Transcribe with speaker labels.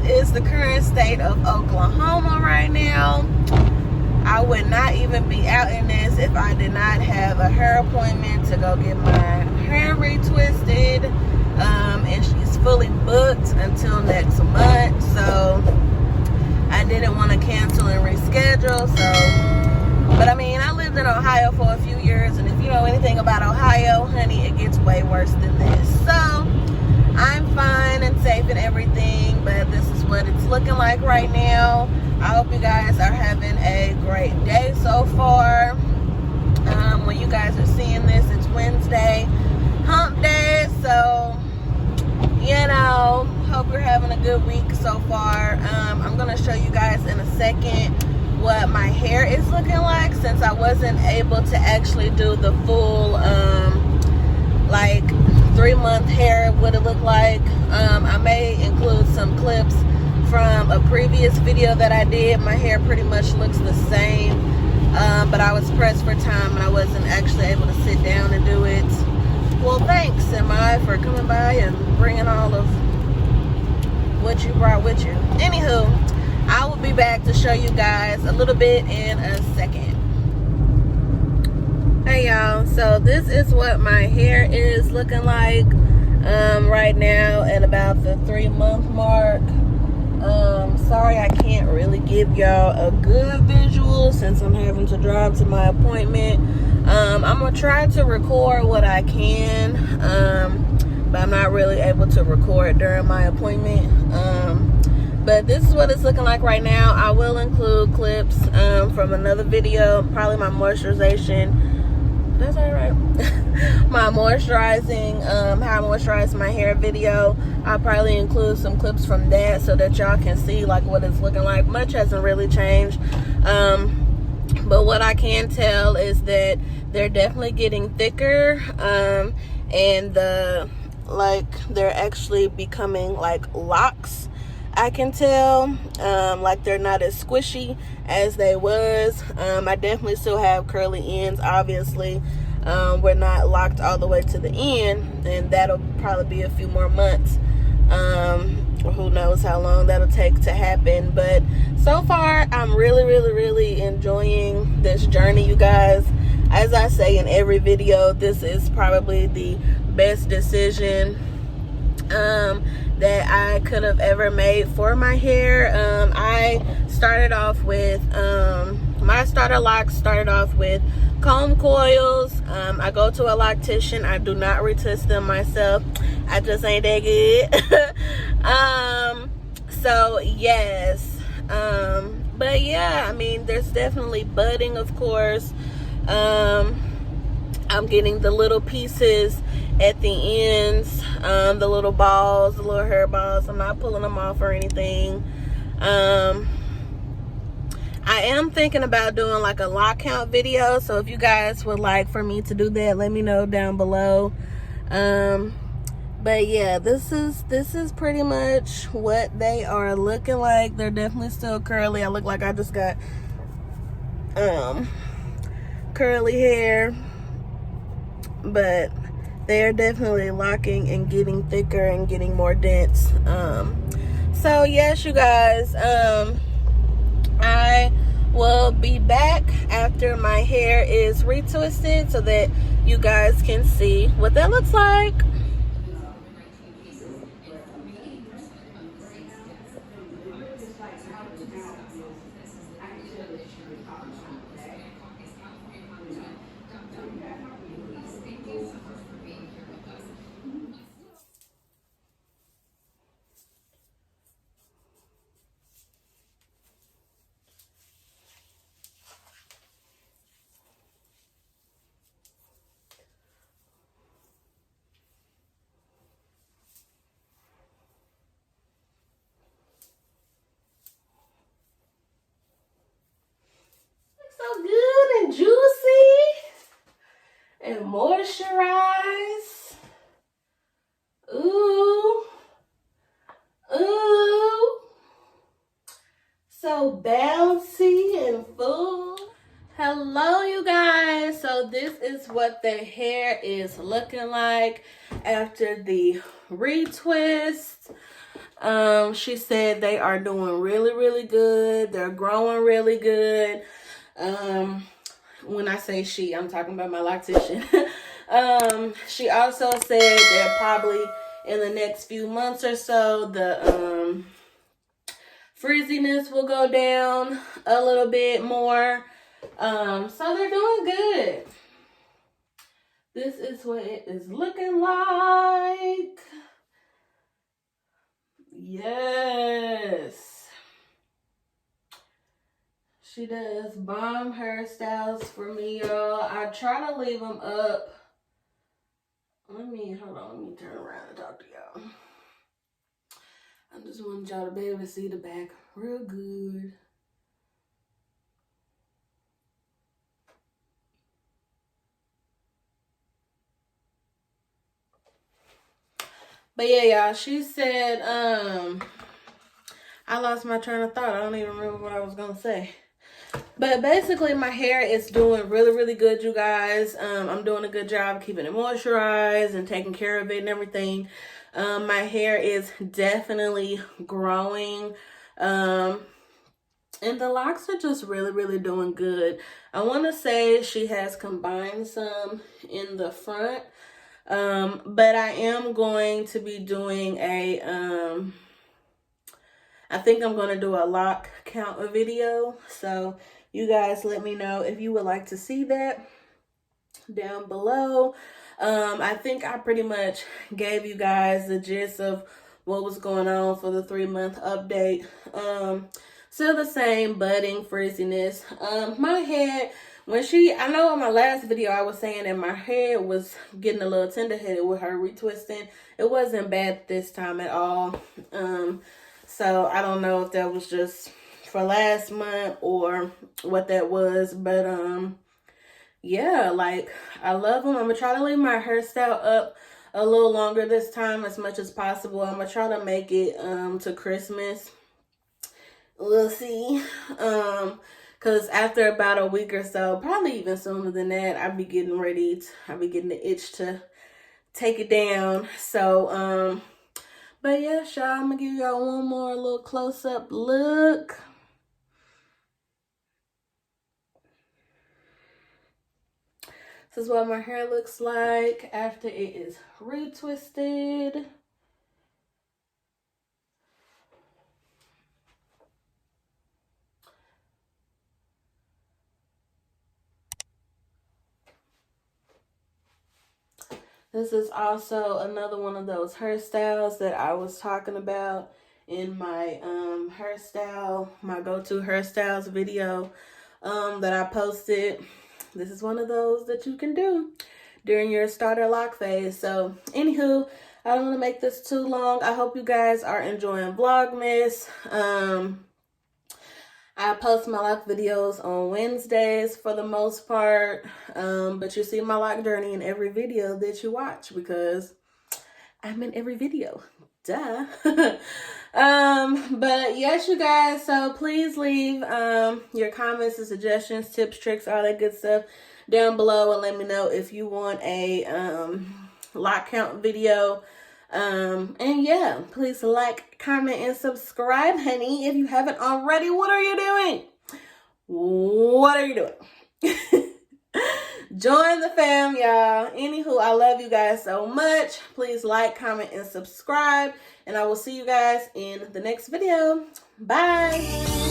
Speaker 1: is the current state of Oklahoma right now. I would not even be out in this if I did not have a hair appointment to go get my hair retwisted. And she's fully booked until next month. So I didn't want to cancel and reschedule. But I mean, I lived in Ohio for a few years, and if you know anything about Ohio, honey, it gets way worse than this. So I'm fine and safe and everything, but this is what it's looking like right now. I hope you guys are having a great day so far. When you guys are seeing this, it's Wednesday, hump day, so you know, hope you're having a good week so far. I'm gonna show you guys in a second what my hair is looking like, since I wasn't able to actually do the full like 3-month hair, what it looked like. I may include some clips from a previous video that I did. My hair pretty much looks the same, but I was pressed for time and I wasn't actually able to sit down and do it. Well, thanks, Emma, for coming by and bringing all of what you brought with you. Anywho, I will be back to show you guys a little bit in a second. Hey y'all, so this is what my hair is looking like right now at about the 3-month mark. Sorry I can't really give y'all a good visual since I'm having to drive to my appointment. I'm gonna try to record what I can, but I'm not really able to record during my appointment. But this is what it's looking like right now. I will include clips from another video, probably my moisturization. That's all right. My moisturizing, how I moisturize my hair video. I'll probably include some clips from that so that y'all can see like what it's looking like. Much hasn't really changed. But what I can tell is that they're definitely getting thicker, and they're actually becoming like locks. I can tell, like they're not as squishy as they was. I definitely still have curly ends, obviously. We're not locked all the way to the end, and that'll probably be a few more months. Or who knows how long that'll take to happen. But so far, I'm really enjoying this journey, you guys. As I say in every video, this is probably the best decision that I could have ever made for my hair. I started off with my starter locks started off with comb coils. I go to a loctician. I do not retwist them myself. I just ain't that good. So yes, but yeah, I mean, there's definitely budding, of course. I'm getting the little pieces at the ends, the little balls, the little hair balls. I'm not pulling them off or anything. I am thinking about doing like a lock count video, so if you guys would like for me to do that, let me know down below. But yeah, this is pretty much what they are looking like. They're definitely still curly. I look like I just got curly hair, but they are definitely locking and getting thicker and getting more dense. So yes, you guys, I will be back after my hair is retwisted so that you guys can see what that looks like. So good and juicy and moisturized. Ooh, ooh, so bouncy and full. Hello, you guys. So this is what the hair is looking like after the retwist. She said they are doing really, really good. They're growing really good. When I say she, I'm talking about my loctician. She also said that probably in the next few months or so, the frizziness will go down a little bit more. So they're doing good. This is what it is looking like. Yes. She does bomb hairstyles for me, y'all. I try to leave them up. Hold on, let me turn around and talk to y'all. I just wanted y'all to be able to see the back real good. But yeah, y'all, she said, I lost my train of thought. I don't even remember what I was gonna say. But basically, my hair is doing really, really good, you guys. I'm doing a good job keeping it moisturized and taking care of it and everything. My hair is definitely growing. And the locks are just really, really doing good. I want to say she has combined some in the front. But I am going to be doing a, I think I'm going to do a lock count video. So you guys let me know if you would like to see that down below. I think I pretty much gave you guys the gist of what was going on for the 3-month update. Still the same budding frizziness. My head, I know in my last video I was saying that my head was getting a little tender-headed with her retwisting. It wasn't bad this time at all. So I don't know if that was just for last month or what that was, but yeah, like, I love them. I'm gonna try to leave my hairstyle up a little longer this time as much as possible. I'm gonna try to make it to Christmas. We'll see. Because after about a week or so, probably even sooner than that, I'll be getting the itch to take it down. So, but yeah, y'all, I'm gonna give y'all one more little close-up look. This is what my hair looks like after it is retwisted. This is also another one of those hairstyles that I was talking about in my my go-to hairstyles video that I posted. This is one of those that you can do during your starter lock phase. So anywho, I don't want to make this too long. I hope you guys are enjoying Vlogmas. I post my lock videos on Wednesdays for the most part, but you see my lock journey in every video that you watch because I'm in every video. Duh. But yes, you guys, so please leave your comments and suggestions, tips, tricks, all that good stuff down below, and let me know if you want a lock count video. And yeah, please like, comment, and subscribe, honey, if you haven't already. What are you doing? What are you doing? Join the fam, y'all. Anywho, I love you guys so much. Please like, comment, and subscribe. And I will see you guys in the next video. Bye.